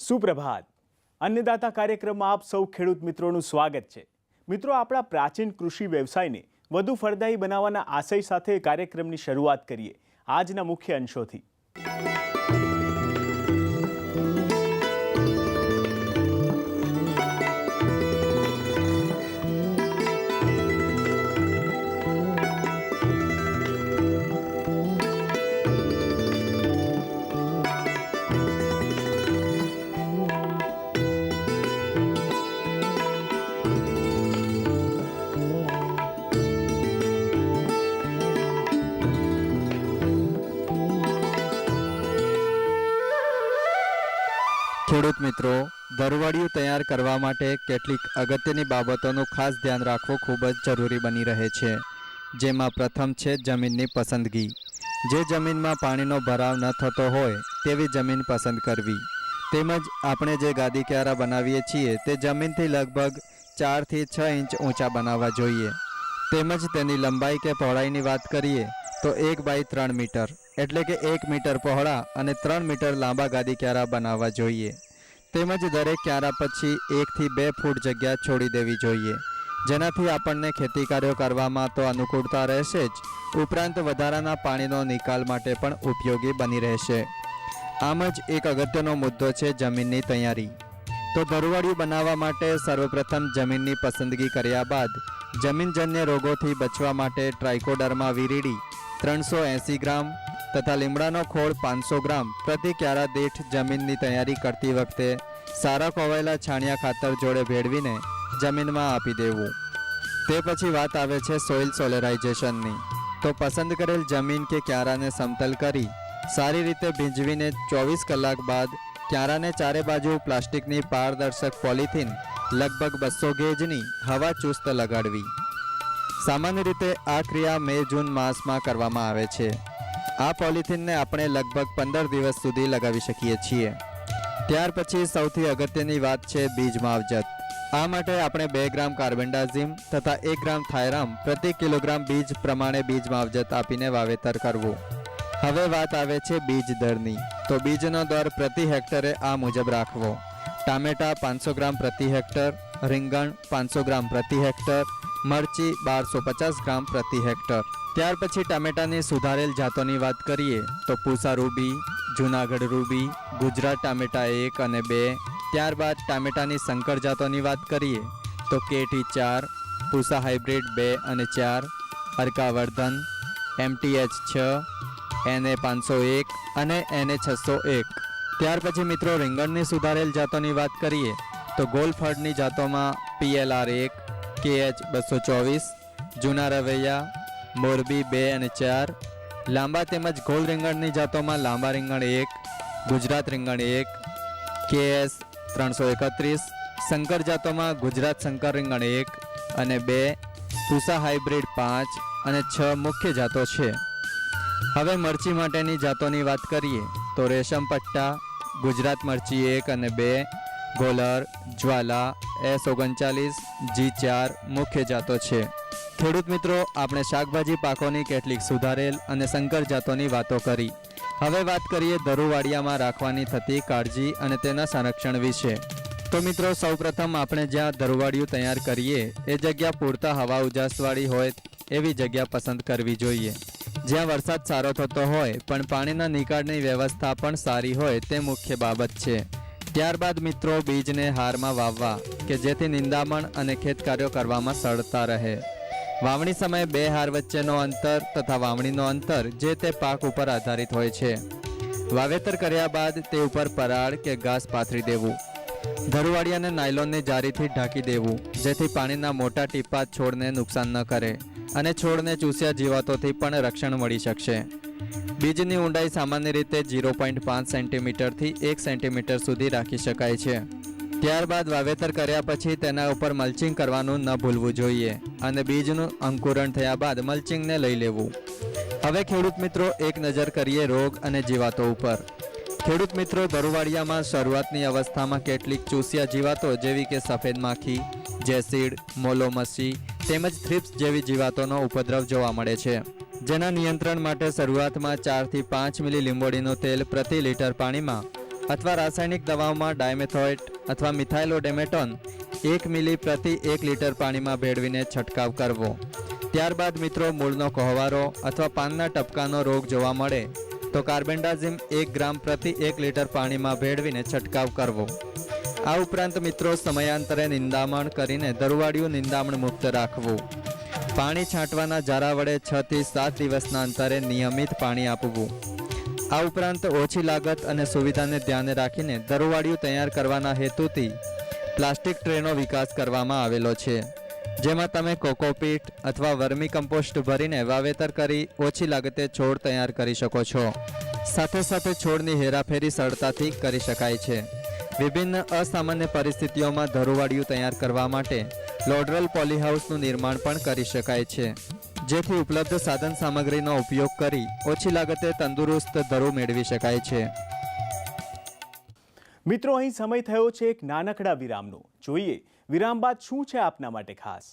સુપ્રભાત. અન્નદાતા કાર્યક્રમમાં આપ સૌ ખેડૂત મિત્રોનું સ્વાગત છે. મિત્રો, આપણા પ્રાચીન કૃષિ વ્યવસાયને વધુ ફળદાયી બનાવવાના આશય સાથે કાર્યક્રમની શરૂઆત કરીએ આજના મુખ્ય અંશોથી. ખેડૂત મિત્રો, ધરવાડિયું તૈયાર કરવા માટે કેટલીક અગત્યની બાબતોનું ખાસ ધ્યાન રાખવું ખૂબ જ જરૂરી બની રહે છે. જેમાં પ્રથમ છે જમીનની પસંદગી. જે જમીનમાં પાણીનો ભરાવ ન થતો હોય તેવી જમીન પસંદ કરવી. તેમજ આપણે જે ગાદી ક્યારા બનાવીએ છીએ તે જમીનથી લગભગ 4 થી 6 ઇંચ ઊંચા બનાવવા જોઈએ. તેમજ તેની લંબાઈ કે પહોળાઈની વાત કરીએ તો 1 બાય 3 મીટર એટલે કે 1 મીટર પહોળા અને 3 મીટર લાંબા ગાદી ક્યારા બનાવવા જોઈએ. તેમજ દરેક ક્યારા પછી 1 થી 2 ફૂટ જગ્યા છોડી દેવી જોઈએ, જેનાથી આપણને ખેતી કાર્યો કરવામાં તો અનુકૂળતા રહેશે જ, ઉપરાંત વધારાના પાણીનો નિકાલ માટે પણ ઉપયોગી બની રહેશે. આમ જ એક અગત્યનો મુદ્દો છે જમીનની તૈયારી. તો ધરવાડિયું બનાવવા માટે સર્વપ્રથમ જમીનની પસંદગી કર્યા બાદ જમીનજન્ય રોગોથી બચવા માટે ટ્રાઇકોડર્મા વિરીડી 380 ગ્રામ તથા લીમડાનો ખોળ 500 ગ્રામ પ્રતિ ક્યારા દીઠ જમીનની તૈયારી કરતી વખતે સારા કોવાયેલા છાણિયા ખાતર જોડે ભેળવીને જમીનમાં આપી દેવું. તે પછી વાત આવે છે સોઇલ સોલેરાઇઝેશનની. તો પસંદ કરેલ જમીન કે ક્યારાને સમતલ કરી સારી રીતે ભીંજવીને 24 કલાક બાદ ક્યારાને ચારે બાજુ પ્લાસ્ટિકની પારદર્શક પોલિથીન લગભગ 200 ગેજની હવા ચુસ્ત લગાડવી. સામાન્ય રીતે આ ક્રિયા મે-જૂન માસમાં કરવામાં આવે છે. આ પોલિથીનને આપણે લગભગ 15 દિવસ સુધી લગાવી શકીએ છીએ. ત્યાર પછી સૌથી અગત્યની વાત છે બીજ માવજત. આ માટે આપણે 2 ગ્રામ કાર્બેન્ડાઝિમ તથા 1 ગ્રામ થાયરામ પ્રતિ કિલોગ્રામ બીજ પ્રમાણે બીજ માવજત આપીને વાવેતર કરવું. હવે વાત આવે છે બીજ દરની. તો બીજનો દર પ્રતિ હેક્ટરે આ મુજબ રાખવો. ટામેટા 500 ગ્રામ પ્રતિ હેક્ટર, રીંગણ 500 ગ્રામ પ્રતિ હેક્ટર, મરચી 1250 ગ્રામ પ્રતિ હેક્ટર. ત્યાર પછી ટામેટાની સુધારેલ જાતોની વાત કરીએ તો પૂસા રૂબી, જૂનાગઢ રૂબી, ગુજરાત ટામેટા 1 અને 2. ત્યારબાદ ટામેટાની સંકર જાતોની વાત કરીએ તો કેટી 4, પૂસા હાઇબ્રિડ 2 અને 4, અરકાવર્ધન, MTH 6, NA 501 અને NA 601. ત્યાર પછી મિત્રો રીંગણની સુધારેલ જાતોની વાત કરીએ તો ગોલફળની જાતોમાં PLR 1, KH 224, જૂના રવૈયા, મોરબી 2 અને 4. લાંબા તેમજ ગોલ રીંગણની જાતોમાં લાંબા રીંગણ 1, ગુજરાત રીંગણ 1, KS 331. સંકર જાતોમાં ગુજરાત શંકર રીંગણ 1 અને 2, પૂસા હાઇબ્રિડ 5 અને 6 મુખ્ય જાતો છે. હવે મરચી માટેની જાતોની વાત કરીએ તો રેશમ પટ્ટા, ગુજરાત મરચી 1 અને 2, ગોલર, જ્વાલા, S39, G4 મુખ્ય જાતો છે. ખેડૂત મિત્રો, આપણે શાકભાજી પાકોની કેટલીક સુધારેલ અને સંકર જાતોની વાતો કરી. હવે વાત કરીએ ધરુવાડિયામાં રાખવાની થતી કાળજી અને તેના સંરક્ષણ વિશે. તો મિત્રો, સૌપ્રથમ આપણે જ્યાં ધરુવાડિયું તૈયાર કરીએ એ જગ્યા પૂરતા હવા ઉજાસવાળી હોય એવી જગ્યા પસંદ કરવી જોઈએ. જ્યાં વરસાદ સારો થતો હોય પણ પાણીના નિકાળની વ્યવસ્થા પણ સારી હોય તે મુખ્ય બાબત છે. ત્યારબાદ મિત્રો, બીજને હારમાં વાવવા કે જેથી નિંદામણ અને ખેત કાર્યો કરવામાં સરળતા રહે. વાવણી સમયે 2 હાર વચ્ચેનો અંતર તથા વાવણીનો અંતર જે તે પાક ઉપર આધારિત હોય છે. વાવેતર કર્યા બાદ તે ઉપર પરાળ કે ઘાસ પાથરી દેવું. ધરુવાડિયાને નાયલોનની જારીથી ઢાંકી દેવું જેથી પાણીના મોટા ટીપા છોડને નુકસાન ન કરે અને છોડને ચૂસ્યા જીવાતોથી પણ રક્ષણ મળી શકશે. બીજની ઊંડાઈ સામાન્ય રીતે 0.5 સેન્ટીમીટરથી 1 સેન્ટીમીટર સુધી રાખી શકાય છે. ત્યારબાદ વાવેતર કર્યા પછી તેના ઉપર મલ્ચિંગ કરવાનું ન ભૂલવું જોઈએ અને બીજનું અંકુરણ થયા બાદ મલ્ચિંગને લઈ લેવું. હવે ખેડૂત મિત્રો, એક નજર કરીએ રોગ અને જીવાતો ઉપર. ખેડૂત મિત્રો, ધરુવાડિયામાં શરૂઆતની અવસ્થામાં કેટલીક ચૂસ્યા જીવાતો જેવી કે સફેદ માખી, જેસીડ, મોલોમસી તેમજ થ્રિપ્સ જેવી જીવાતોનો ઉપદ્રવ જોવા મળે છે. જેના નિયંત્રણ માટે શરૂઆતમાં 4 થી 5 મિલી લીંબોળીનું તેલ પ્રતિ લીટર પાણીમાં અથવા રાસાયણિક દવાઓમાં ડાયમેથોએટ અથવા મિથાઇલોડેમેટોન 1 મિલી પ્રતિ 1 લીટર પાણીમાં ભેળવીને છંટકાવ કરવો. ત્યારબાદ મિત્રો મૂળનો કોહવારો અથવા પાનના ટપકાનો રોગ જોવા મળે તો કાર્બેન્ડાઝિમ 1 ગ્રામ પ્રતિ 1 લીટર પાણીમાં ભેળવીને છંટકાવ કરવો. આ ઉપરાંત મિત્રો સમયાંતરે નિંદામણ કરીને દરવાડિયું નિંદામણ મુક્ત રાખવું. પાણી છાંટવાના જારા વડે 6 થી 7 દિવસના અંતરે નિયમિત પાણી આપવું. આ ઉપરાંત ઓછી લાગત અને સુવિધાને ધ્યાને રાખીને દરવાડિયું તૈયાર કરવાના હેતુથી પ્લાસ્ટિક ટ્રેનો વિકાસ કરવામાં આવેલો છે, જેમાં તમે કોકોપીટ અથવા વર્મી કમ્પોસ્ટ ભરીને વાવેતર કરી ઓછી લાગતે છોડ તૈયાર કરી શકો છો. સાથે સાથે છોડની હેરાફેરી સરળતાથી કરી શકાય છે. વિભિન્ન અસામાન્ય પરિસ્થિતિઓમાં ધરુવાડિયું તૈયાર કરવા માટે લોડરલ પોલીહાઉસનું નિર્માણ પણ કરી શકાય છે, જેથી ઉપલબ્ધ સાધન સામગ્રીનો ઉપયોગ કરી ઓછી લાગતે તંદુરસ્ત ધરુ મેળવી શકાય છે. મિત્રો, અહીં સમય થયો છે એક નાનકડા વિરામનો. જોઈએ વિરામ બાદ શું છે આપના માટે ખાસ.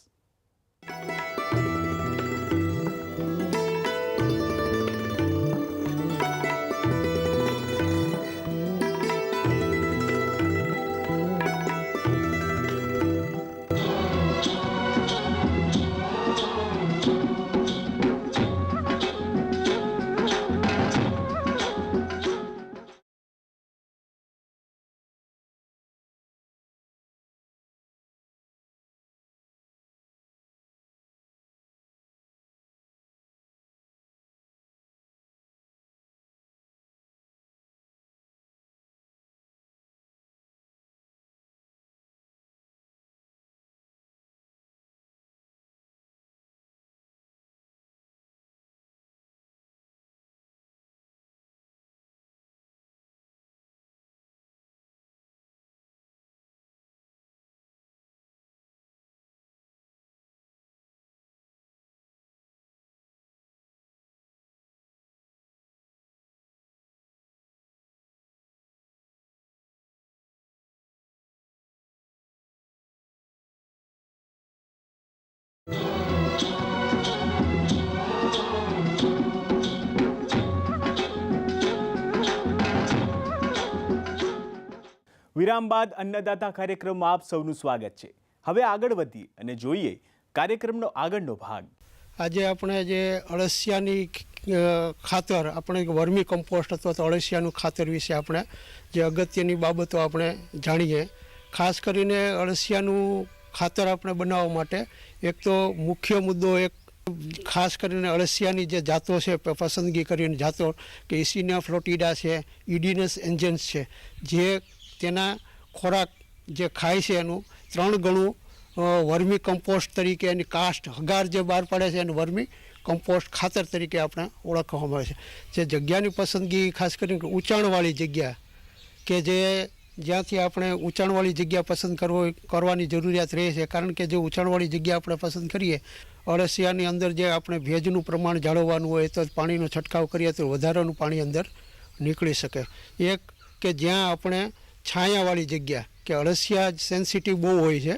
વિરામ બાદ અન્નદાતા કાર્યક્રમમાં આપ સૌનું સ્વાગત છે. હવે આગળ વધીએ અને જોઈએ કાર્યક્રમનો આગળનો ભાગ. આજે આપણે જે અળસિયાની ખાતર, આપણે વર્મી કમ્પોસ્ટ અથવા તો અળસિયાનું ખાતર વિશે આપણે જે અગત્યની બાબતો આપણે જાણીએ. ખાસ કરીને અળસિયાનું ખાતર આપણે બનાવવા માટે એક તો મુખ્ય મુદ્દો એક ખાસ કરીને અળસિયાની જે જાતો છે પસંદગી કરીને જાતો કે ઇસિનિયા ફ્લોટિડા છે, ઇડિનસ એન્જન્સ છે, જે તેના ખોરાક જે ખાય છે એનું 3 ગણું વર્મી કમ્પોસ્ટ તરીકે એની કાસ્ટ હગાર જે બહાર પડે છે એને વર્મી કમ્પોસ્ટ ખાતર તરીકે આપણે ઓળખવામાં આવે છે. જે જગ્યાની પસંદગી ખાસ કરીને ઊંચાણવાળી જગ્યા કે જે જ્યાંથી આપણે ઊંચાણવાળી જગ્યા પસંદ કરવાની જરૂરિયાત રહે છે, કારણ કે જે ઊંચાણવાળી જગ્યા આપણે પસંદ કરીએ, અળસિયાની અંદર જે આપણે ભેજનું પ્રમાણ જાળવવાનું હોય તો પાણીનો છંટકાવ કરીએ તો વધારાનું પાણી અંદર નીકળી શકે. એક કે જ્યાં આપણે છાયાવાળી જગ્યા, કે અળસિયા સેન્સિટિવ બહુ હોય છે,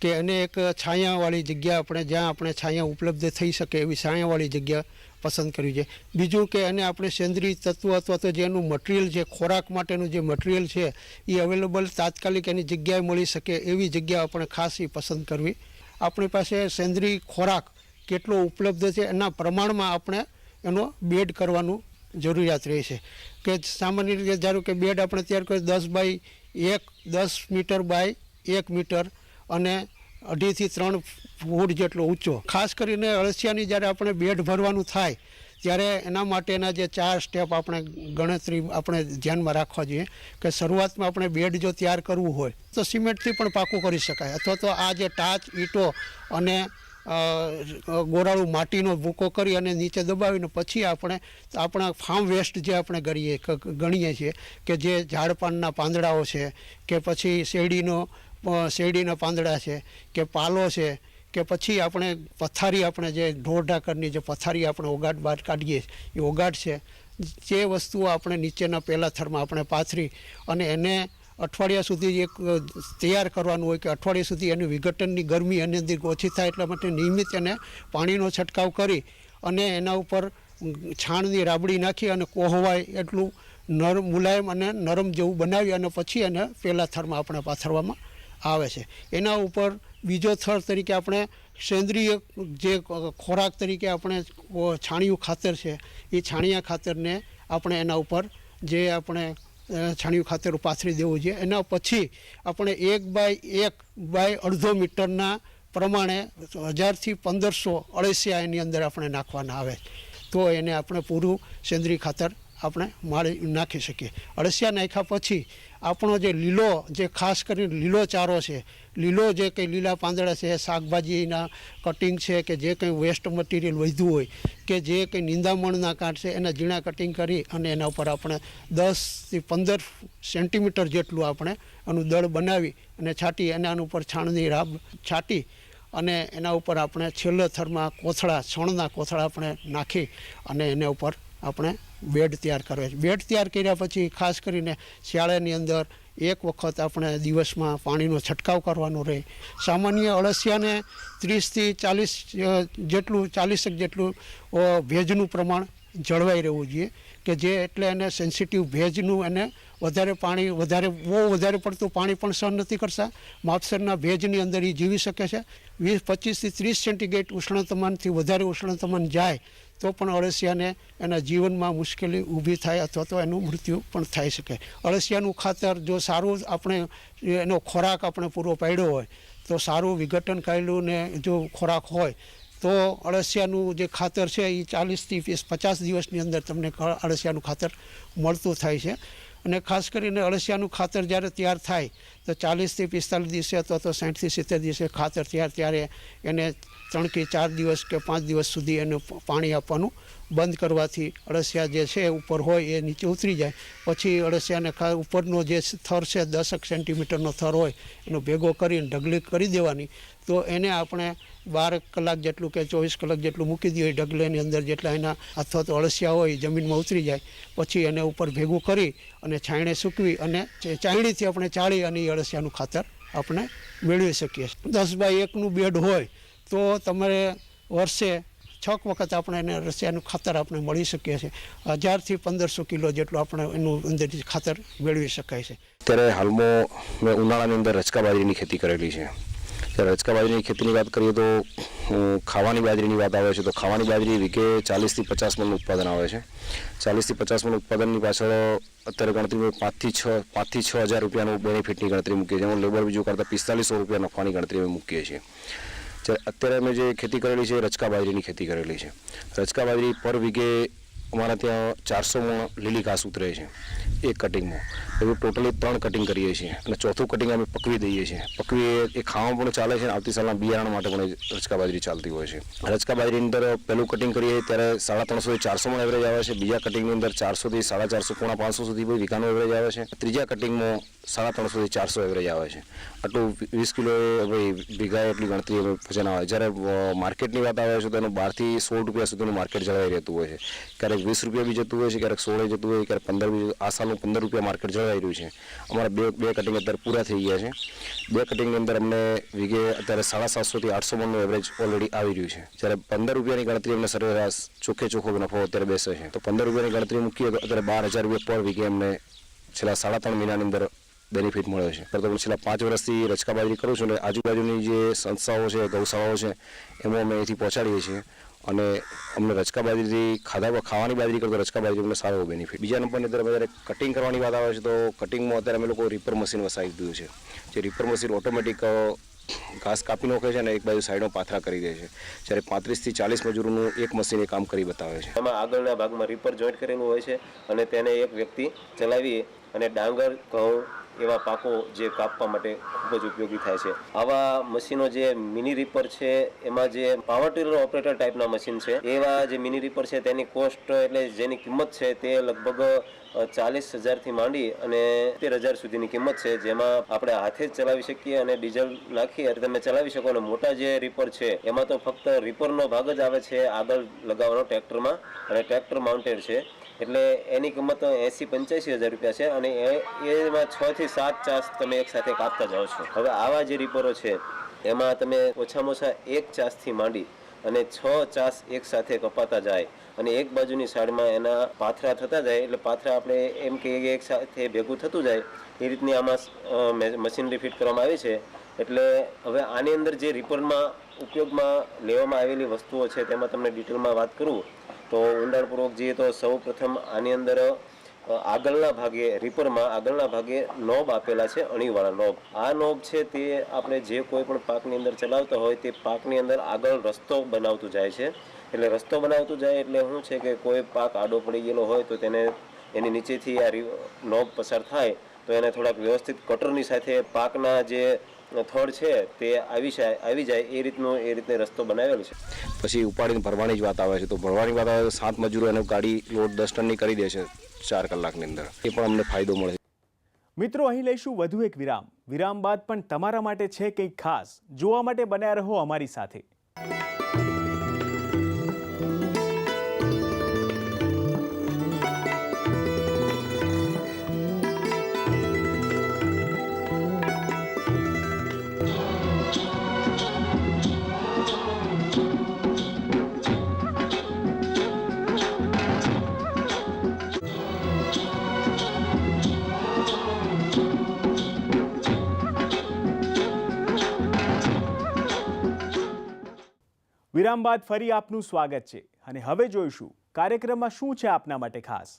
કે એને એક છાયાવાળી જગ્યા આપણે જ્યાં આપણે છાયા ઉપલબ્ધ થઈ શકે એવી છાયાવાળી જગ્યા પસંદ કરવી છે. બીજું કે એને આપણે સેન્દ્રીય તત્વ અથવા તો જેનું મટીરિયલ છે, ખોરાક માટેનું જે મટીરિયલ છે એ અવેલેબલ તાત્કાલિક એની જગ્યાએ મળી શકે એવી જગ્યા આપણે ખાસ એ પસંદ કરવી. આપણી પાસે સેન્દ્રીય ખોરાક કેટલો ઉપલબ્ધ છે એના પ્રમાણમાં આપણે એનો બેડ કરવાનું જરૂરિયાત રહે છે. કે સામાન્ય રીતે ધારો કે બેડ આપણે તૈયાર કરીએ 10 મીટર બાય 1 મીટર અને 2.5 થી 3 ફૂટ જેટલો ઊંચો. ખાસ કરીને અળસિયાની જ્યારે આપણે બેડ ભરવાનું થાય ત્યારે એના માટેના જે 4 સ્ટેપ આપણે ગણતરી આપણે ધ્યાનમાં રાખવા જોઈએ. કે શરૂઆતમાં આપણે બેડ જો તૈયાર કરવું હોય તો સિમેન્ટથી પણ પાકું કરી શકાય, અથવા તો આ જે ટાચ, ઈંટો અને ગોરાળું માટીનો ભૂકો કરી અને નીચે દબાવીને પછી આપણે આપણા ફાર્મ વેસ્ટ જે આપણે ગણીએ છીએ કે જે ઝાડપાનના પાંદડાઓ છે, કે પછી શેરડીના પાંદડા છે, કે પાલો છે, કે પછી આપણે પથારી, આપણે જે ઢોર ઢાકરની જે પથારી આપણે ઓગાટ બહાર કાઢીએ એ ઓગાટ છે, જે વસ્તુઓ આપણે નીચેના પહેલા થરમાં આપણે પાથરી અને એને અઠવાડિયા સુધી એક તૈયાર કરવાનું હોય, કે અઠવાડિયા સુધી એની વિઘટનની ગરમી એની અંદર ઓછી થાય એટલા માટે નિયમિત એને પાણીનો છંટકાવ કરી અને એના ઉપર છાણની રાબડી નાખી અને કોહવાય એટલું મુલાયમ અને નરમ જેવું બનાવી અને પછી એને પહેલા થરમાં આપણે પાથરવામાં આવે છે. એના ઉપર બીજો થર તરીકે આપણે સેન્દ્રિય જે ખોરાક તરીકે આપણે છાણિયું ખાતર છે એ છાણિયા ખાતરને આપણે એના ઉપર જે આપણે છાણિયું ખાતર પાથરી દેવું જોઈએ. એના પછી આપણે 1 બાય 1.5 મીટરના પ્રમાણે 1000થી 1500 અળસિયા એની અંદર આપણે નાખવાના આવે તો એને આપણે પૂરું સેન્દ્રિય ખાતર આપણે નાખી શકીએ. અળસિયા નાખ્યા પછી આપણો જે લીલો જે ખાસ કરીને લીલો ચારો છે, લીલો જે કંઈ લીલા પાંદડા છે, શાકભાજીના કટિંગ છે કે જે કંઈ વેસ્ટ મટીરિયલ વધ્યું હોય કે જે કંઈ નિંદામણના કાંઠ છે એના ઝીણા કટિંગ કરી અને એના ઉપર આપણે 10થી 15 સેન્ટીમીટર જેટલું આપણે એનું દળ બનાવી અને છાંટી એના ઉપર છાણની રાબ છાંટી અને એના ઉપર આપણે છેલ્લા થરમાં છણના કોથળા આપણે નાખી અને એના ઉપર આપણે બેડ તૈયાર કરવો છે. બેડ તૈયાર કર્યા પછી ખાસ કરીને શિયાળાની અંદર એક વખત આપણે દિવસમાં પાણીનો છંટકાવ કરવાનો રહે. સામાન્ય અળસિયાને 30થી 40 જેટલું ભેજનું પ્રમાણ જળવાઈ રહેવું જોઈએ કે જે એટલે એને સેન્સિટિવ ભેજનું એને બહુ વધારે પડતું પાણી પણ સહન નથી કરતા. માપસરના ભેજની અંદર એ જીવી શકે છે. 25થી 30 સેન્ટીગ્રેડ ઉષ્ણતામાનથી વધારે ઉષ્ણતામાન જાય તો પણ અળસિયાને એના જીવનમાં મુશ્કેલી ઊભી થાય અથવા તો એનું મૃત્યુ પણ થઈ શકે. અળસિયાનું ખાતર જો સારું આપણે એનો ખોરાક આપણે પૂરો પાડ્યો હોય તો સારું વિઘટન કરેલું ને જો ખોરાક હોય તો અળસિયાનું જે ખાતર છે એ 40થી 50 દિવસની અંદર તમને અળસિયાનું ખાતર મળતું થાય છે. અને ખાસ કરીને અળસિયાનું ખાતર જ્યારે તૈયાર થાય તો 40થી 45 દિવસે અથવા તો 60થી 70 દિવસે ખાતર ત્યારે એને 3 કે 4 દિવસ કે 5 દિવસ સુધી એને પાણી આપવાનું બંધ કરવાથી અળસિયા જે છે ઉપર હોય એ નીચે ઉતરી જાય. પછી અળસિયાને ઉપરનો જે થર છે 10 સેન્ટીમીટરનો થર હોય એનો ભેગો કરીને ઢગલી કરી દેવાની તો એને આપણે 12 કલાક જેટલું કે 24 કલાક જેટલું મૂકી દઈએ ઢગલેની અંદર જેટલા એના અથવા તો અળસિયા હોય જમીનમાં ઉતરી જાય પછી એને ઉપર ભેગું કરી અને છાંયણે સૂકવી અને ચાયણીથી આપણે ચાળી અને એ અળસિયાનું ખાતર આપણે મેળવી શકીએ. 10 બાય 1નું બેડ હોય તો તમારે વર્ષે 6 વખત આપણે એને અળસિયાનું ખાતર આપણે મળી શકીએ છીએ. 1000થી 1500 કિલો જેટલું આપણે એનું અંદરથી ખાતર મેળવી શકાય છે. અત્યારે હાલમાં મેં ઉનાળાની અંદર રચકા બાજરીની ખેતી કરેલી છે. ત્યારે રચકા બાજરીની ખેતીની વાત કરીએ તો ખાવાની બાજરીની વાત આવે છે તો ખાવાની બાજરી વીઘે 40થી 50 મણનું ઉત્પાદન આવે છે. 40થી 50 મણ ઉત્પાદનની પાછળ અત્યારે ગણતરી 5થી 6 હજાર રૂપિયાનું બેનિફિટની ગણતરી મૂકીએ છીએ. લેબર બીજું કરતાં 4500 રૂપિયા નફાની ગણતરી અમે મૂકીએ છીએ. અત્યારે અમે જે ખેતી કરેલી છે રચકા બાજરીની ખેતી કરેલી છે. રચકા બાજરી પર વીઘે અમારા ત્યાં 400 મણ લીલી ઘાસ ઉતરે છે એક કટિંગમાં. એવું ટોટલી 3 કટિંગ કરીએ છીએ અને ચોથું કટિંગ અમે પકવી દઈએ છીએ. પકવી એ ખાવામાં પણ ચાલે છે અને આવતી સાલના બિયારણ માટે પણ રચકા બાજરી ચાલતી હોય છે. રચકા બાજરીની અંદર પહેલું કટિંગ કરીએ ત્યારે 350થી 400 મણ એવરેજ આવે છે. બીજા કટિંગની અંદર 400થી 450 પોણા 500 સુધી વીઘાનો એવરેજ આવે છે. ત્રીજા કટિંગમાં 350થી 400 એવરેજ આવે છે. આટલું 20 કિલો વીઘા એટલી ગણતરી વજન આવે. જ્યારે માર્કેટની વાત આવે છે તો એનું 12થી 16 રૂપિયા સુધીનું માર્કેટ જળવાઈ રહેતું હોય છે. ક્યારેક 20 રૂપિયા બી જતું હોય છે, ક્યારેક 16 જતું હોય, ક્યારેક 15 બી. આ સાલનું 15 રૂપિયા માર્કેટ જળવાઈ રહ્યું છે. અમારા બે કટિંગ અત્યારે પૂરા થઈ ગયા છે. 2 કટિંગની અંદર અમને વીઘે અત્યારે 750થી 800 મણનું એવરેજ ઓલરેડી આવી રહ્યું છે. જ્યારે 15 રૂપિયાની ગણતરી અમને સરેરાશ ચોખ્ખો નફો અત્યારે બેસે છે. તો 15 રૂપિયાની ગણતરી મૂકીએ તો અત્યારે 12,000 રૂપિયા પર વીઘે અમને છેલ્લા 3.5 મહિનાની અંદર બેનિફિટ મળે છે. તો છેલ્લા 5 વર્ષથી રચકા બાજરી કરું છું એટલે આજુબાજુની જે સંસ્થાઓ છે, ગૌશાળાઓ છે એમાં અમે અહીંથી પહોંચાડીએ છીએ અને અમને રચકા બાજરીથી ખાવાની બાજરી કરતો રચકા બાજરી અમને સારો બેનિફિટ. બીજા નંબરની અંદર જ્યારે કટિંગ કરવાની વાત આવે છે તો કટિંગમાં અત્યારે અમે લોકો રીપર મશીન વસાવી દીધું છે. જે રીપર મશીન ઓટોમેટિક ઘાસ કાપી નાખે છે અને એક બાજુ સાઈડમાં પાથરા કરી દે છે. જ્યારે 35થી 40 મજૂરોનું એક મશીન એ કામ કરી બતાવે છે. એમાં આગળના ભાગમાં રીપર જોઈન્ટ કરેલું હોય છે અને તેને એક વ્યક્તિ ચલાવી અને ડાંગર, ઘઉં એવા પાકો જે કાપવા માટે ખૂબ જ ઉપયોગી થાય છે. આવા મશીનો જે મિની રીપર છે એમાં જે પાવર ટીલર ઓપરેટર ટાઈપના મશીન છે એવા જે મિની રીપર છે તેની કોસ્ટ એટલે જેની કિંમત છે તે લગભગ 40,000થી માંડી અને 13,000 સુધીની કિંમત છે. જેમાં આપણે હાથે જ ચલાવી શકીએ અને ડીઝલ નાખી તમે ચલાવી શકો. અને મોટા જે રીપર છે એમાં તો ફક્ત રીપરનો ભાગ જ આવે છે આગળ લગાવવાનો ટ્રેક્ટરમાં અને ટ્રેક્ટર માઉન્ટેડ છે એટલે એની કિંમત 80-85,000 રૂપિયા છે અને એમાં 6થી 7 ચાસ તમે એક સાથે કાપતા જાઓ છો. હવે આવા જે રીપરો છે એમાં તમે ઓછામાં ઓછા 1 ચાસથી માંડી અને 6 ચાસ એકસાથે કપાતા જાય અને એક બાજુની સાઈડમાં એના પાથરા થતા જાય, એટલે પાથરા આપણે એમ કે એક સાથે ભેગું થતું જાય એ રીતની આમાં મશીનરી ફિટ કરવામાં આવી છે. એટલે હવે આની અંદર જે રિપરમાં ઉપયોગમાં લેવામાં આવેલી વસ્તુઓ છે તેમાં તમને ડિટેલમાં વાત કરું તો ઊંડાણપૂર્વક જઈએ તો સૌ પ્રથમ આની અંદર આગળના ભાગે રિપરમાં આગળના ભાગે નોબ આપેલા છે, અણીવાળા નોબ. આ નોબ છે તે આપણે જે કોઈ પણ પાકની અંદર ચલાવતા હોય તે પાકની અંદર આગળ રસ્તો બનાવતું જાય છે. એટલે રસ્તો બનાવતું જાય એટલે શું છે કે કોઈ પાક આડો પડી ગયેલો હોય તો તેને એની નીચેથી આ નોબ પસાર થાય તો એને થોડાક વ્યવસ્થિત કટરની સાથે પાકના જે થડ છે તે આવી જાય એ રીતે રસ્તો બનાવેલો છે. પછી ઉપાડીને ભરવાની જ વાત આવે છે. તો ભરવાની વાત આવે તો 7 મજૂરો એને ગાડી લોડ 10 ટનની કરી દે છે 4 કલાકની અંદર. એ પણ અમને ફાયદો મળે છે. મિત્રો, અહીં લઈશું વધુ એક વિરામ. વિરામ બાદ પણ તમારા માટે છે કંઈક ખાસ. જોવા માટે બન્યા રહો અમારી સાથે. વિરામ બાદ ફરી આપનું સ્વાગત છે અને હવે જોઈશું કાર્યક્રમમાં શું છે આપના માટે ખાસ.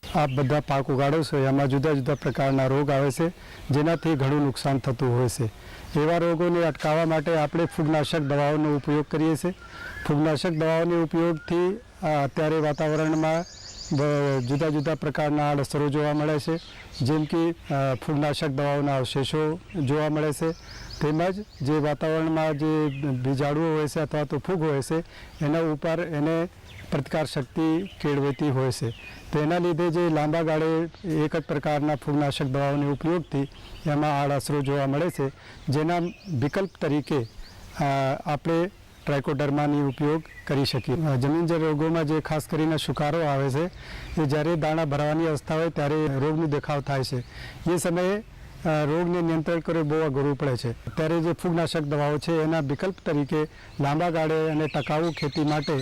આપ બધા પાક ઉગાડો છો એમાં જુદા જુદા પ્રકારના રોગ આવે છે જેનાથી ઘણું નુકસાન થતું હોય છે. એવા રોગોને અટકાવવા માટે આપણે ફૂગનાશક દવાઓનો ઉપયોગ કરીએ છીએ. ફૂગનાશક દવાઓના ઉપયોગથી અત્યારે વાતાવરણમાં જુદા જુદા પ્રકારના આડઅસરો જોવા મળે છે, જેમ કે ફૂગનાશક દવાઓના અવશેષો જોવા મળે છે. તેમજ જે વાતાવરણમાં જે બીજાણુઓ હોય છે અથવા તો ફૂગ હોય છે એના ઉપર એને પ્રતિકાર શક્તિ કેળવતી હોય છે. તેના લીધે જે લાંબા ગાળે એક જ પ્રકારના ફૂગનાશક દવાઓના ઉપયોગથી એમાં આડઅસરો જોવા મળે છે, જેના વિકલ્પ તરીકે આપણે ટ્રાઇકોડર્માની ઉપયોગ કરી શકીએ. જમીનજળ રોગોમાં જે ખાસ કરીને સુકારો આવે છે એ જ્યારે દાણા ભરવાની અવસ્થા હોય ત્યારે રોગનો દેખાવ થાય છે. એ સમયે રોગને નિયંત્રણ કરવું બહુ અઘરું પડે છે. ત્યારે જે ફૂગનાશક દવાઓ છે એના વિકલ્પ તરીકે લાંબા ગાળે અને ટકાઉ ખેતી માટે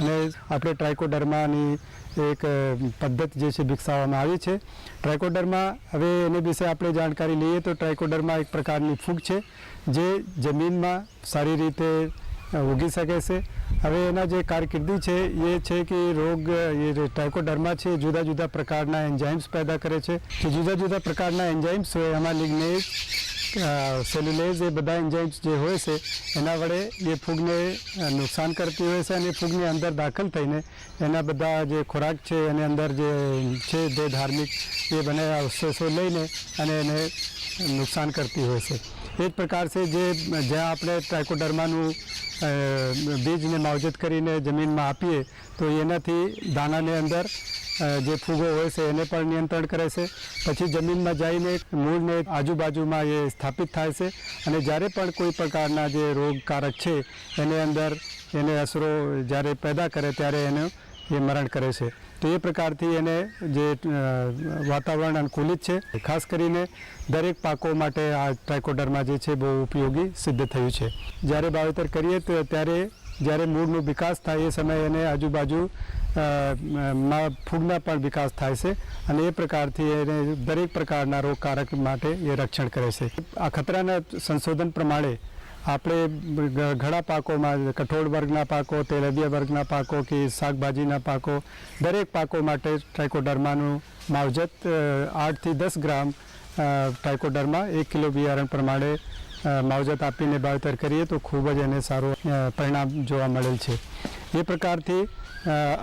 અને આપણે ટ્રાઇકોડર્માની એક પદ્ધતિ જે છે વિકસાવવામાં આવી છે. ટ્રાઇકોડર્મા, હવે એની વિશે આપણે જાણકારી લઈએ તો ટ્રાઇકોડર્મા એક પ્રકારની ફૂગ છે જે જમીનમાં સારી રીતે ઉગી શકે છે. હવે એના જે કારકિર્દી છે એ છે કે રોગ એ ટ્રાઇકોડર્મા છે જુદા જુદા પ્રકારના એન્ઝાઇમ્સ પેદા કરે છે. જુદા જુદા પ્રકારના એન્ઝાઇમ્સ હોય એમાં લિગ્નેઝ, સેલ્યુલેઝ, એ બધા એન્ઝાઇમ્સ જે હોય છે એના વડે એ ફૂગને નુકસાન કરતી હોય છે અને ફૂગની અંદર દાખલ થઈને એના બધા જે ખોરાક છે એની અંદર જે છે જે ધાર્મિક એ બને અવશેષો લઈને અને એને નુકસાન કરતી હોય છે. એ જ પ્રકાર છે જે જ્યાં આપણે ટ્રાઇકોડર્માનું બીજને માવજત કરીને જમીનમાં આપીએ તો એનાથી દાણાની અંદર જે ફૂગો હોય છે એને પણ નિયંત્રણ કરે છે. પછી જમીનમાં જઈને મૂળને આજુબાજુમાં એ સ્થાપિત થાય છે અને જ્યારે પણ કોઈ પ્રકારના જે રોગકારક છે એની અંદર એને અસરો જ્યારે પેદા કરે ત્યારે એને એ મરણ કરે છે. તો એ પ્રકારથી એને જે વાતાવરણ અનુકૂલિત છે. ખાસ કરીને દરેક પાકો માટે આ ટ્રાઇકોડર્મા જે છે બહુ ઉપયોગી સિદ્ધ થયું છે. જ્યારે વાવેતર કરીએ તો ત્યારે જ્યારે મૂળનો વિકાસ થાય એ સમયે એને આજુબાજુ ફૂગના પણ વિકાસ થાય છે અને એ પ્રકારથી એને દરેક પ્રકારના રોગકારક માટે એ રક્ષણ કરે છે. આ ખતરાના સંશોધન પ્રમાણે આપણે ઘણા પાકોમાં કઠોળ વર્ગના પાકો, તેલબિયા વર્ગના પાકો કે શાકભાજીના પાકો, દરેક પાકો માટે ટ્રાઇકોડર્માનું માવજત 8 થી 10 ગ્રામ ટ્રાઇકોડર્મા 1 કિલો બિયારણ પ્રમાણે માવજત આપીને વાવેતર કરીએ તો ખૂબ જ એને સારું પરિણામ જોવા મળેલ છે. એ પ્રકારથી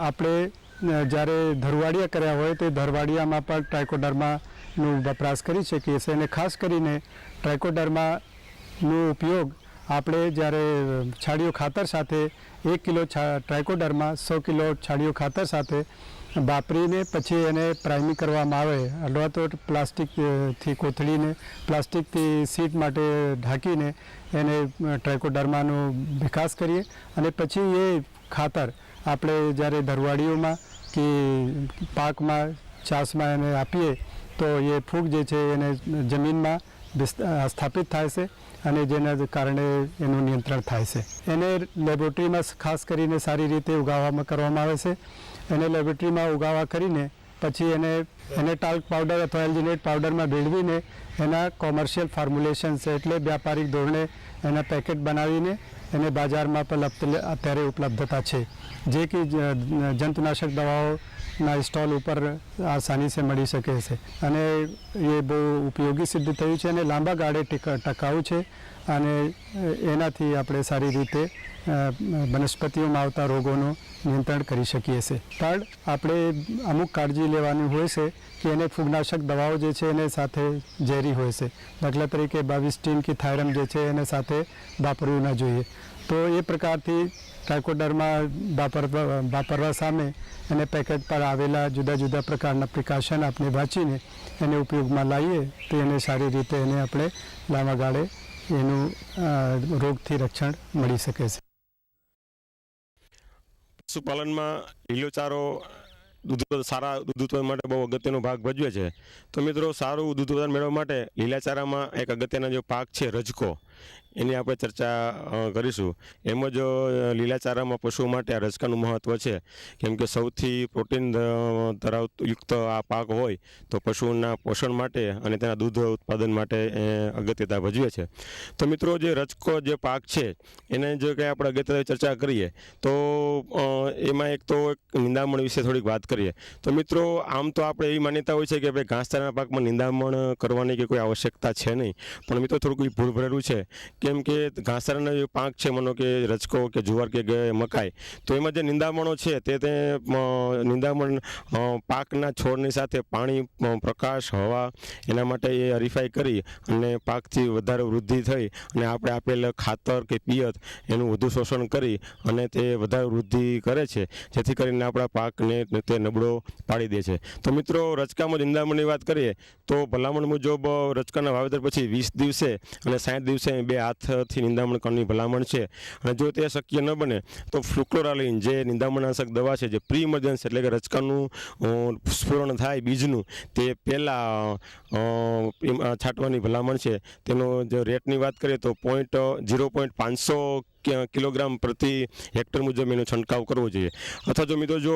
આપણે જ્યારે ધરવાડિયા કર્યા હોય તો ધરવાડિયામાં પણ ટ્રાઇકોડર્માનું વપરાશ કરી શકીએ છીએ. અને ખાસ કરીને ટ્રાઇકોડર્માનો ઉપયોગ આપણે જ્યારે છાણિયું ખાતર સાથે 1 કિલો ટ્રાઇકોડર્મા 100 કિલો છાણિયું ખાતર સાથે વાપરીને પછી એને પ્રાઇમિંગ કરવામાં આવે અથવા તો પ્લાસ્ટિકથી કોથળીને પ્લાસ્ટિકથી સીટ માટે ઢાંકીને એને ટ્રાઇકોડર્માનો વિકાસ કરીએ અને પછી એ ખાતર આપણે જ્યારે ધરવાડીઓમાં કે પાકમાં ચાસમાં એને આપીએ તો એ ફૂગ જે છે એને જમીનમાં સ્થાપિત થાય છે અને જેના કારણે એનું નિયંત્રણ થાય છે. એને લેબોરેટરીમાં ખાસ કરીને સારી રીતે ઉગાવવામાં કરવામાં આવે છે. એને લેબોરેટરીમાં ઉગાવા કરીને પછી એને ટાલ્ક પાવડર અથવા એલ્જિનેટ પાવડરમાં ભેળવીને એના કોમર્શિયલ ફોર્મ્યુલેશન છે એટલે વ્યાપારિક ધોરણે એના પેકેટ બનાવીને એને બજારમાં પણ અત્યારે ઉપલબ્ધતા છે, જે કે જંતુનાશક દવાઓના સ્ટોલ ઉપર આસાની સે મળી શકે છે અને એ બહુ ઉપયોગી સિદ્ધ થયું છે અને લાંબા ગાળે ટકાઉ છે અને એનાથી આપણે સારી રીતે વનસ્પતિઓમાં આવતા રોગોનું નિયંત્રણ કરી શકીએ છીએ. પણ આપણે અમુક કાળજી લેવાની હોય છે કે એને ફૂગનાશક દવાઓ જે છે એને સાથે ઝેરી હોય છે. દાખલા તરીકે બાવિસ્ટીન કે થાયરમ જે છે એને સાથે વાપરવું ન જોઈએ. તો એ પ્રકારથી ટ્રાઇકોડર્મા વાપરવા સામે એને પેકેટ પર આવેલા જુદા જુદા પ્રકારના પ્રિકોશન આપણે વાંચીને એને ઉપયોગમાં લાવીએ તો એને સારી રીતે એને આપણે લાંબા ગાળે એનું રોગથી રક્ષણ મળી શકે છે. પશુપાલનમાં લીલોચારો સારા દૂધ ઉત્પાદન માટે બહુ અગત્યનો ભાગ ભજવે છે. તો મિત્રો, સારું દૂધ ઉત્પાદન મેળવવા માટે લીલાચારામાં એક અગત્યના જે પાક છે રજકો, એની આપણે ચર્ચા કરીશું. એમ જ લીલાચારામાં પશુઓ માટે આ રજકાનું મહત્ત્વ છે, કેમ કે સૌથી પ્રોટીન યુક્ત આ પાક હોય તો પશુઓના પોષણ માટે અને તેના દૂધ ઉત્પાદન માટે અગત્યતા ભજવે છે. તો મિત્રો, જે રજકો જે પાક છે એને જો કંઈ આપણે અગત્યની ચર્ચા કરીએ તો એમાં એક નિંદામણ વિશે થોડીક વાત કરીએ. તો મિત્રો, આમ તો આપણે એવી માન્યતા હોય છે કે ભાઈ ઘાસચારાના પાકમાં નિંદામણ કરવાની કે કોઈ આવશ્યકતા છે નહીં, પણ મિત્રો થોડુંક ભૂલ ભરેલું છે. કેમ કે ઘાસચારાનો જે પાક છે, માનો કે રજકો કે જુવાર કે મકાઈ, તો એમાં જે નિંદામણો છે તે નિંદામણ પાકના છોડની સાથે પાણી, પ્રકાશ, હવા એના માટે એ હરીફાઈ કરી અને પાકથી વધારે વૃદ્ધિ થઈ અને આપણે આપેલ ખાતર કે પિયત એનું વધુ શોષણ કરી અને તે વધારે વૃદ્ધિ કરે છે, જેથી કરીને આપણા પાકને તે નબળો પાડી દે છે. તો મિત્રો, રચકામાં નિંદામણની વાત કરીએ તો ભલામણ મુજબ રચકાના વાવેતર પછી 20 દિવસે અને 60 દિવસે 2 હાથથી નિંદામણ કરવાની ભલામણ છે. અને જો તે શક્ય ન બને તો ફ્લુક્લોરાલીન જે નિંદામણનાશક દવા છે, જે પ્રી ઇમરજન્સી એટલે કે રચકાનું સ્ફુરણ થાય બીજનું તે પહેલાં છાંટવાની ભલામણ છે. તેનો જો રેટની વાત કરીએ તો 0.500 કિલોગ્રામ પ્રતિ હેક્ટર મુજબ એનો છંટકાવ કરવો જોઈએ. અથવા જો મિત્રો, જો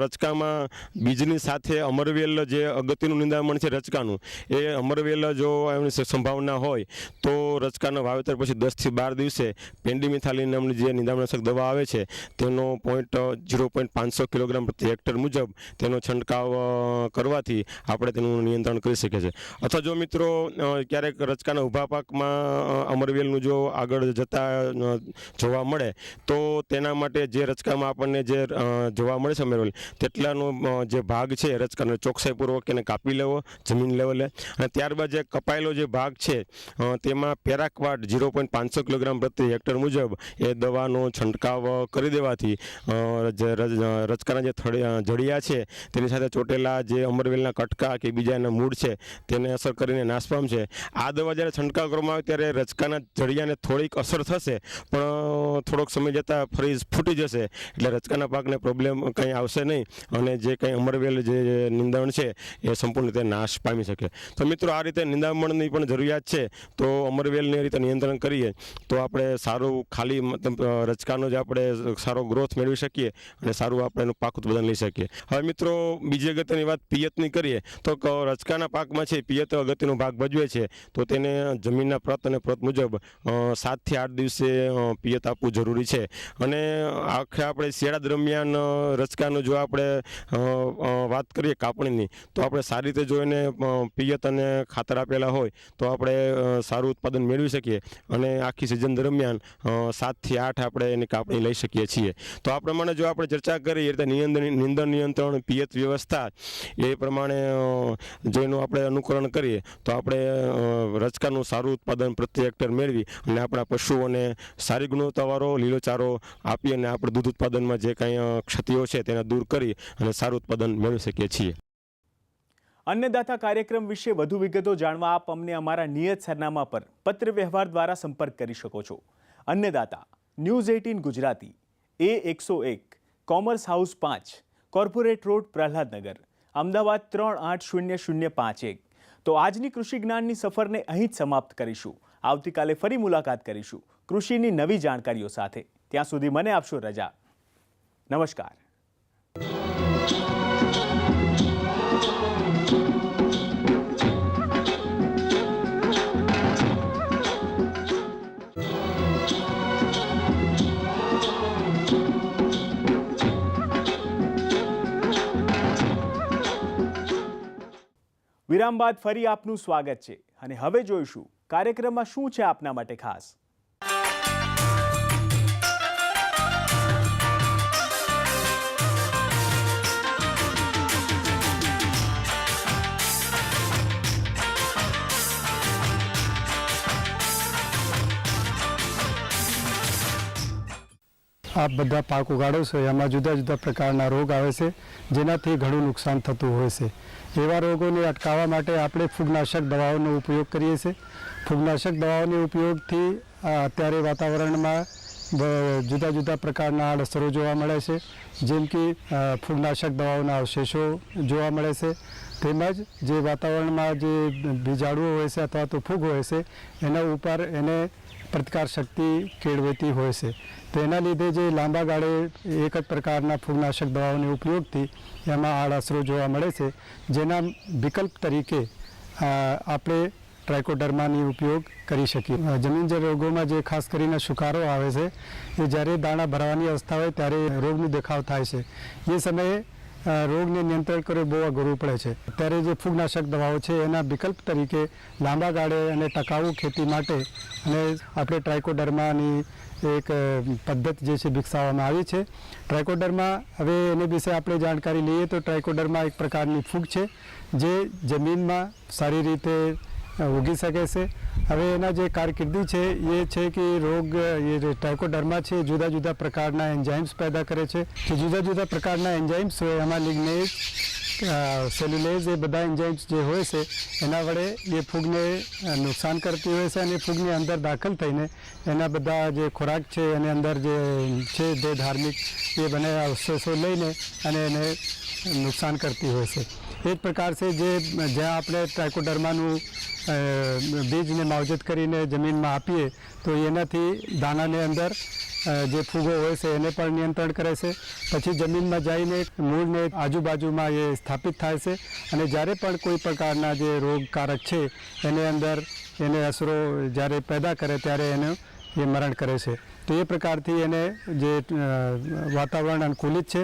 રચકામાં બીજની સાથે અમરવેલ જે અગત્યનું નિંદામણ છે રચકાનું, એ અમરવેલ જો એની સંભાવના હોય તો રચકાના વાવેતર પછી 10 થી 12 દિવસે પેન્ડીમિથાલિન નામની જે નિંદામણનાશક દવા આવે છે તેનો 0.500 કિલોગ્રામ પ્રતિ હેક્ટર મુજબ તેનો છંટકાવ કરવાથી આપણે તેનું નિયંત્રણ કરી શકીએ છીએ. અથવા જો મિત્રો ક્યારેક રચકાના ઊભા પાકમાં અમરવેલનું જો આગળ જતા જોવા મળે તો તેના માટે જે રચકામાં આપણને જે જોવા મળે છે અમરવેલ, તેટલાનો જે ભાગ છે રચકાનો ચોકસાઈપૂર્વક એને કાપી લેવો જમીન લેવલે, અને ત્યારબાદ જે કપાયેલો જે ભાગ છે તેમાં પેરાક્વાટ 0.500 કિલોગ્રામ પ્રતિ હેક્ટર મુજબ એ દવાનો છંટકાવ કરી દેવાથી રચકાના જે જડિયા છે તેની સાથે ચોટેલા જે અમરવેલના કટકા કે બીજા એના મૂળ છે તેને અસર કરીને નાશ પામશે. આ દવા જ્યારે છંટકાવ કરવામાં આવે ત્યારે રચકાના જડિયાને થોડીક અસર થશે, પણ થોડોક સમય જતાં ફરી ફૂટી જશે, એટલે રચકાના પાકને પ્રોબ્લેમ કંઈ આવશે નહીં અને જે કંઈ અમરવેલ જે નિંદામણ છે એ સંપૂર્ણ રીતે નાશ પામી શકે. તો મિત્રો, આ રીતે નિંદામણની પણ જરૂરિયાત છે. તો અમરવેલની રીતે નિયંત્રણ કરીએ તો આપણે સારું ખાલી મતલબ રચકાનો જ આપણે સારો ગ્રોથ મેળવી શકીએ અને સારું આપણે એનું પાક ઉત્પાદન લઈ શકીએ. હવે મિત્રો, બીજી અગત્યની વાત પિયતની કરીએ તો રચકાના પાકમાં છે પિયત અગત્યનો ભાગ ભજવે છે. તો તેને જમીનના પ્રત અને પ્રત મુજબ 7 થી 8 દિવસે પિયત આપવું જરૂરી છે. અને આખરે આપણે શિયાળા દરમિયાન રચકાનું જો આપણે વાત કરીએ કાપણીની, તો આપણે સારી રીતે જો એને પિયત અને ખાતર આપેલા હોય તો આપણે સારું ઉત્પાદન મેળવી શકીએ અને આખી સિઝન દરમિયાન 7 થી 8 આપણે એની કાપણી લઈ શકીએ છીએ. તો આ પ્રમાણે જો આપણે ચર્ચા કરીએ એ રીતે નિંદણ નિયંત્રણ, પિયત વ્યવસ્થા, એ પ્રમાણે જો એનું આપણે અનુકરણ કરીએ તો આપણે રચકાનું સારું ઉત્પાદન પ્રતિ હેક્ટર મેળવી અને આપણા પશુઓને સારી ગુણવત્તાવાળો લીલોચારો આપી અને આપણે દૂધ ઉત્પાદનમાં જે કાંઈ ક્ષતિઓ છે તેને દૂર કરી અને સારું ઉત્પાદન મેળવી શકીએ છીએ. અન્નદાતા કાર્યક્રમ વિશે વધુ વિગતો જાણવા આપ અમને અમારા નિયત સરનામા પર પત્ર વ્યવહાર દ્વારા સંપર્ક કરી શકો છો. Annadata, news 18 Gujarati, A101, commerce house 5, corporate road, Prahladnagar, Ahmedabad 380051. તો આજની કૃષિ જ્ઞાનની સફરને અહીં જ સમાપ્ત કરીશું. આવતીકાલે ફરી મુલાકાત કરીશું કૃષિની નવી જાણકારીઓ સાથે. ત્યાં સુધી મને આપશો રજા. નમસ્કાર. વિરામ બાદ ફરી આપનું સ્વાગત છે અને હવે જોઈશું કાર્યક્રમમાં શું છે આપના માટે ખાસ. આપ બધા પાક ઉગાડો છો એમાં જુદા જુદા પ્રકારના રોગ આવે છે જેનાથી ઘણું નુકસાન થતું હોય છે. એવા રોગોને અટકાવવા માટે આપણે ફૂગનાશક દવાઓનો ઉપયોગ કરીએ છીએ. ફૂગનાશક દવાઓના ઉપયોગથી અત્યારે વાતાવરણમાં જુદા જુદા પ્રકારના આડઅસરો જોવા મળે છે, જેમ કે ફૂગનાશક દવાઓના અવશેષો જોવા મળે છે, તેમજ જે વાતાવરણમાં જે બીજાણુઓ હોય છે અથવા તો ફૂગ હોય છે એના ઉપર એને પ્રતિકાર શક્તિ કેળવતી હોય છે. તો એના લીધે જે લાંબા ગાળે એક જ પ્રકારના ફૂગનાશક દવાઓના ઉપયોગથી એમાં આડઅસરો જોવા મળે છે, જેના વિકલ્પ તરીકે આપણે ટ્રાઇકોડર્માની ઉપયોગ કરી શકીએ. જમીનજળ રોગોમાં જે ખાસ કરીને સુકારો આવે છે એ જ્યારે દાણા ભરવાની અવસ્થા હોય ત્યારે રોગનું દેખાવ થાય છે. એ સમયે રોગને નિયંત્રણ કરવું બહુ અઘરું પડે છે. ત્યારે જે ફૂગનાશક દવાઓ છે એના વિકલ્પ તરીકે લાંબા ગાળે અને ટકાઉ ખેતી માટે અને આપણે ટ્રાઇકોડર્માની એક પદ્ધતિ જે છે વિકસાવવામાં આવી છે. ટ્રાઇકોડર્મા, હવે એને વિશે આપણે જાણકારી લઈએ તો ટ્રાઇકોડર્મા એક પ્રકારની ફૂગ છે જે જમીનમાં સારી રીતે ઉગી શકે છે. હવે એના જે કારકિર્દી છે એ છે કે રોગ એ ટ્રાઇકોડર્મા છે જુદા જુદા પ્રકારના એન્ઝાઇમ્સ પેદા કરે છે. જે જુદા જુદા પ્રકારના એન્ઝાઇમ્સ હોય એમાં લિગ્નેઝ, સેલ્યુલેઝ, એ બધા એન્ઝાઇમ્સ જે હોય છે એના વડે એ ફૂગને નુકસાન કરતી હોય છે અને ફૂગની અંદર દાખલ થઈને એના બધા જે ખોરાક છે એની અંદર જે છે જે ધાર્મિક એ બને અવશેષો લઈને અને એને નુકસાન કરતી હોય છે. એ જ પ્રકાર છે જે જ્યાં આપણે ટ્રાઇકોડર્માનું બીજને માવજત કરીને જમીનમાં આપીએ તો એનાથી દાણાની અંદર જે ફૂગો હોય છે એને પણ નિયંત્રણ કરે છે. પછી જમીનમાં જઈને મૂળને આજુબાજુમાં એ સ્થાપિત થાય છે અને જ્યારે પણ કોઈ પ્રકારના જે રોગકારક છે એની અંદર એને અસરો જ્યારે પેદા કરે ત્યારે એને એ મરણ કરે છે. તો એ પ્રકારથી એને જે વાતાવરણ અનુકૂલિત છે.